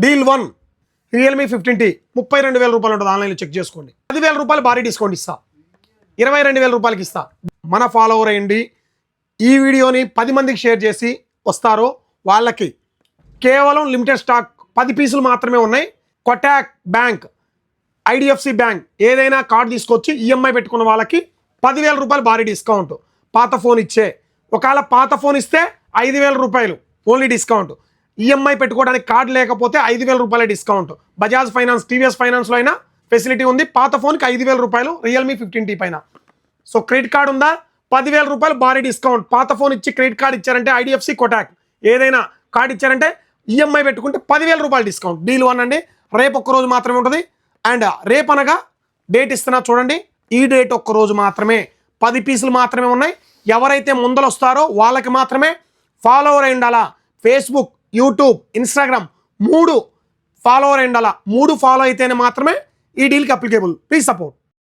Deal 1 Realme 15T 32,000 రూపాయలు ఉంటుంది. ఆన్లైన్లో చెక్ చేసుకోండి. 10,000 రూపాయలు భారీ డిస్కౌంట్ ఇస్తా, 22,000 రూపాయలకి ఇస్తా. మన ఫాలోవర్ అయ్యండి, ఈ వీడియోని 10 మందికి షేర్ చేసి వస్తారో వాళ్ళకి కేవలం లిమిటెడ్ స్టాక్ 10 పీసులు మాత్రమే ఉన్నాయి. కొటాక్ బ్యాంక్, IDFC బ్యాంక్ ఏదైనా కార్డు తీసుకొచ్చి ఈఎంఐ పెట్టుకున్న వాళ్ళకి 10,000 రూపాయలు భారీ డిస్కౌంట్. పాత ఫోన్ ఇచ్చే, ఒకవేళ పాత ఫోన్ ఇస్తే 5,000 రూపాయలు ఓన్లీ డిస్కౌంట్. ఈఎంఐ పెట్టుకోవడానికి కార్డు లేకపోతే 5,000 రూపాయల డిస్కౌంట్. బజాజ్ ఫైనాన్స్, TVS ఫైనాన్స్లో అయినా ఫెసిలిటీ ఉంది. పాత ఫోన్కి 5,000 రూపాయలు రియల్మీ 15T పైన. సో క్రెడిట్ కార్డు ఉందా, 10,000 రూపాయలు భారీ డిస్కౌంట్. పాత ఫోన్ ఇచ్చి క్రెడిట్ కార్డు ఇచ్చారంటే IDFC, కొటాక్ ఏదైనా కార్డు ఇచ్చారంటే ఈఎంఐ పెట్టుకుంటే 10,000 రూపాయలు డిస్కౌంట్. డీల్ 1 అండి. రేపు ఒక్కరోజు మాత్రమే ఉంటుంది. అండ్ రేపు అనగా డేట్ ఇస్తున్నా చూడండి, ఈ డేట్ ఒక్కరోజు మాత్రమే, 10 పీసులు మాత్రమే ఉన్నాయి. ఎవరైతే ముందలు వస్తారో వాళ్ళకి మాత్రమే ఫాలోవర్ అయి ఉండాలా. ఫేస్బుక్, యూట్యూబ్, ఇన్స్టాగ్రామ్ 3 ఫాలోవర్ అయి ఉండాలా. 3 ఫాలో అయితేనే మాత్రమే ఈ డీల్కి అప్లికేబుల్. Please support.